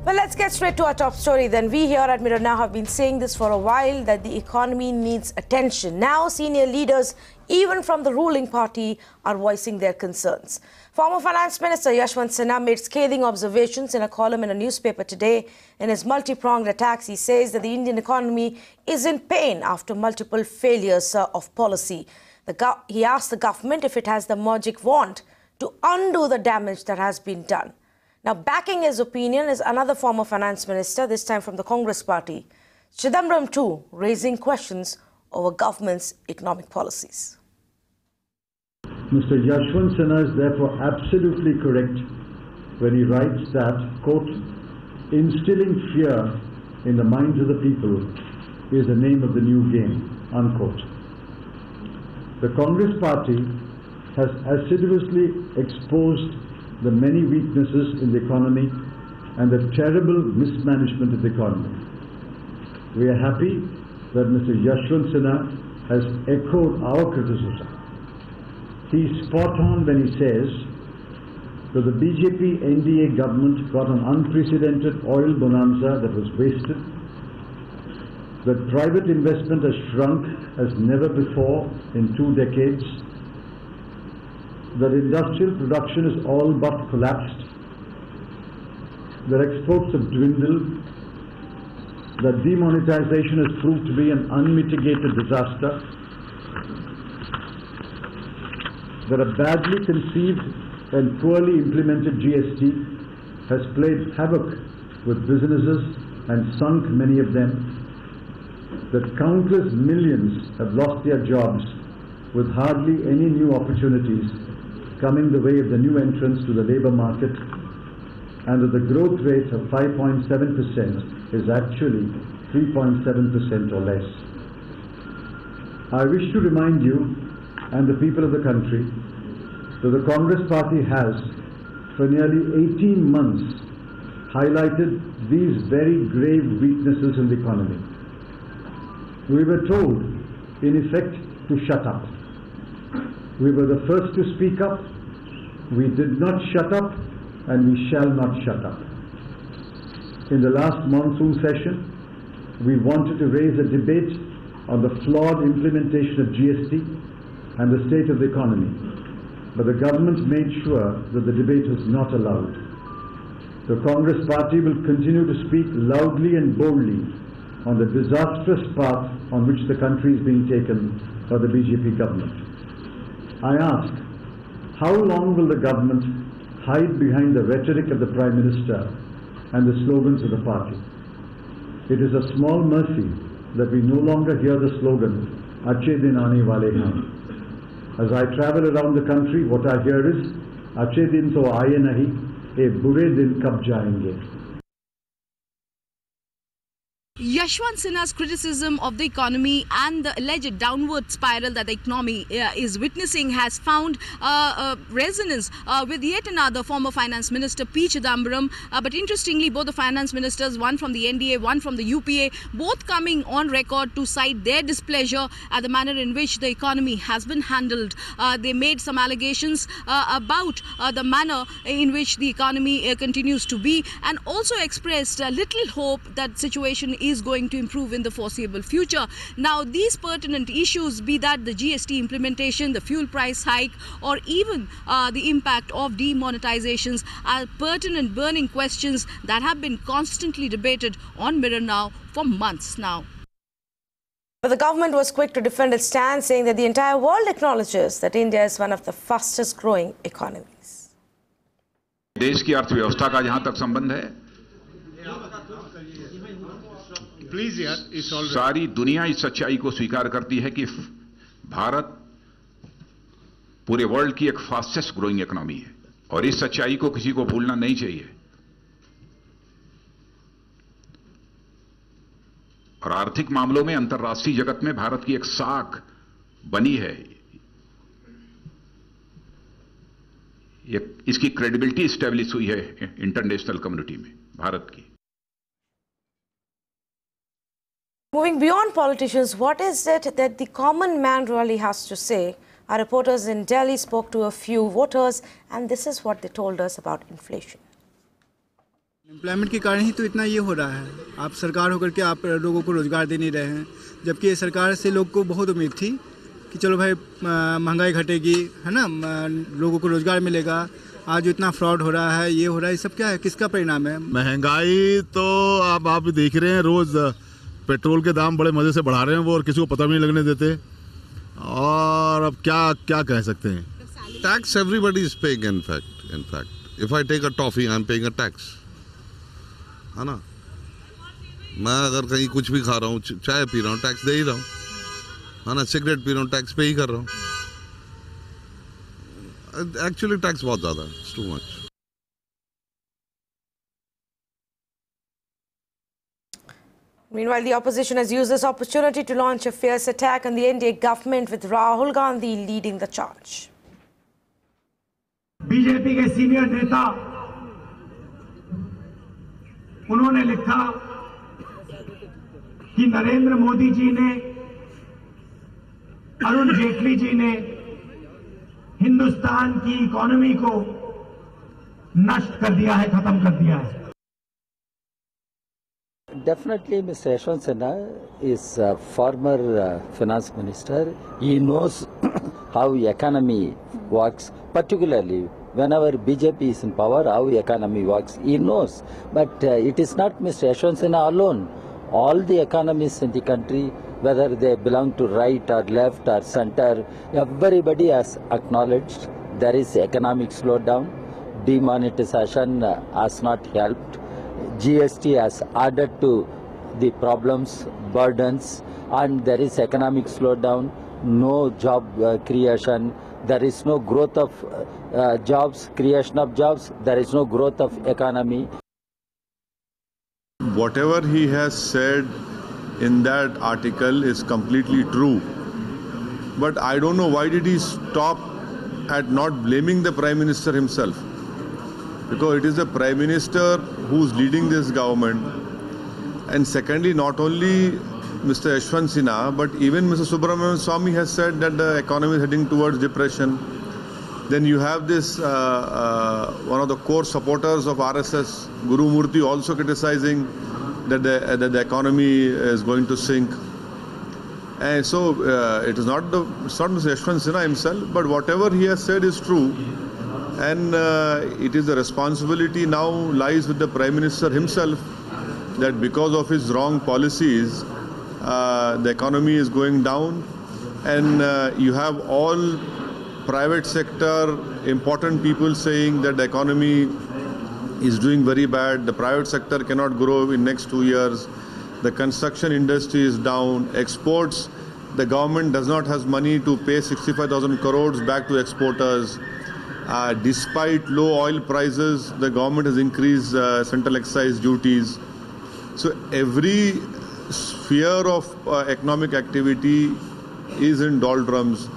Well, let's get straight to our top story then. We here at Mirror Now have been saying this for a while, that the economy needs attention. Now, senior leaders, even from the ruling party, are voicing their concerns. Former Finance Minister Yashwant Sinha made scathing observations in a column in a newspaper today. In his multi-pronged attacks, he says that the Indian economy is in pain after multiple failures of policy. He asked the government if it has the magic wand to undo the damage that has been done. Now, backing his opinion is another former finance minister, this time from the Congress party, Chidambaram too, raising questions over government's economic policies. Mr. Yashwant Sinha is therefore absolutely correct when he writes that, quote, instilling fear in the minds of the people is the name of the new game, unquote. The Congress party has assiduously exposed the many weaknesses in the economy and the terrible mismanagement of the economy. We are happy that Mr. Yashwant Sinha has echoed our criticism. He is spot on when he says that the BJP NDA government got an unprecedented oil bonanza that was wasted, that private investment has shrunk as never before in 2 decades, that industrial production is all but collapsed, that exports have dwindled, that demonetization has proved to be an unmitigated disaster, that a badly conceived and poorly implemented GST has played havoc with businesses and sunk many of them, that countless millions have lost their jobs with hardly any new opportunities coming the way of the new entrants to the labour market, and that the growth rate of 5.7% is actually 3.7% or less. I wish to remind you and the people of the country that the Congress party has, for nearly 18 months, highlighted these very grave weaknesses in the economy. We were told, in effect, to shut up. We were the first to speak up. We did not shut up, and we shall not shut up. In the last monsoon session, we wanted to raise a debate on the flawed implementation of GST and the state of the economy, but the government made sure that the debate was not allowed. The Congress party will continue to speak loudly and boldly on the disastrous path on which the country is being taken by the BJP government. I ask, how long will the government hide behind the rhetoric of the Prime Minister and the slogans of the party? It is a small mercy that we no longer hear the slogan, Achhe din aane wale hain. As I travel around the country, what I hear is, Achhe din to aaye nahi, ye bure din kab jayenge. Yashwant Sinha's criticism of the economy and the alleged downward spiral that the economy is witnessing has found resonance with yet another former finance minister, P. Chidambaram. But interestingly, both the finance ministers, one from the NDA, one from the UPA, both coming on record to cite their displeasure at the manner in which the economy has been handled. They made some allegations about the manner in which the economy continues to be, and also expressed little hope that situation is going to improve in the foreseeable future. Now, these pertinent issues, be that the GST implementation, the fuel price hike, or even the impact of demonetizations, are pertinent burning questions that have been constantly debated on Mirror Now for months now. But the government was quick to defend its stance, saying that the entire world acknowledges that India is one of the fastest growing economies. देश की अर्थव्यवस्था का जहां तक संबंध है, सारी दुनिया इस सच्चाई को स्वीकार करती है कि भारत पूरे वर्ल्ड की एक फास्टेस्ट ग्रोइंग इकोनॉमी है, और इस सच्चाई को किसी को भूलना नहीं चाहिए। और आर्थिक मामलों में अंतर्राष्ट्रीय जगत में भारत की एक साख बनी है। इसकी क्रेडिबिलिटी स्टैब्लिश हुई है इंटरनेशनल कम्युनिटी में भारत की। Moving beyond politicians, what is it that the common man really has to say? Our reporters in Delhi spoke to a few voters, and this is what they told us about inflation. Employment के कारण ही तो इतना ये हो रहा है। आप सरकार होकर के आप लोगों को रोज़गार दे नहीं रहे हैं, जबकि ये सरकार से लोग को बहुत उम्मीद थी कि चलो भाई महंगाई घटेगी, है ना, लोगों को रोज़गार मिलेगा। आज इतना फ्रॉड हो रहा है, ये हो रहा है, ये सब क्या है, किसका परिणाम है? महंगाई तो अब आप देख रहे हैं, रोज़ पेट्रोल के दाम बड़े मज़े से बढ़ा रहे हैं वो, और किसी को पता भी नहीं लगने देते। और अब क्या क्या कह सकते हैं। Tax everybody is paying in fact if I take a toffee I am paying a tax, है ना। मैं अगर कहीं कुछ भी खा रहा हूँ, चाय पी रहा हूँ, टैक्स दे ही रहा हूँ, है ना। सिगरेट पी रहा हूँ, टैक्स पे ही कर रहा हूँ। एक्चुअली टैक्स बहुत ज़्यादा है, it's too much. Meanwhile, the opposition has used this opportunity to launch a fierce attack on the NDA government, with Rahul Gandhi leading the charge. BJP के सीनियर नेता उन्होंने लिखा कि नरेंद्र मोदी जी ने, अरुण जेटली जी ने हिंदुस्तान की इकोनॉमी को नष्ट कर दिया है, खत्म कर दिया है। Definitely, Mr. Yashwant Sinha is a former finance minister. He knows how economy works, particularly whenever BJP is in power, how economy works. He knows. But it is not Mr. Yashwant Sinha alone. All the economists in the country, whether they belong to right or left or center, everybody has acknowledged there is economic slowdown. Demonetization has not helped. GST has added to the problems, burdens, and there is economic slowdown, no job creation, there is no growth of jobs, creation of jobs, there is no growth of economy. Whatever he has said in that article is completely true. But I don't know why did he stop at not blaming the Prime Minister himself. Because it is the Prime Minister who's leading this government. And secondly, not only Mr. Yashwant Sinha, but even Mr. Subramanian Swamy has said that the economy is heading towards depression. Then you have this, one of the core supporters of RSS, Guru Murthy, also criticizing that the economy is going to sink. And so it's not Mr. Yashwant Sinha himself, but whatever he has said is true. And it is the responsibility now lies with the Prime Minister himself, that because of his wrong policies, the economy is going down, and you have all private sector important people saying that the economy is doing very bad, the private sector cannot grow in next 2 years, the construction industry is down, exports, the government does not have money to pay 65,000 crores back to exporters. Despite low oil prices, the government has increased central excise duties. So every sphere of economic activity is in doldrums.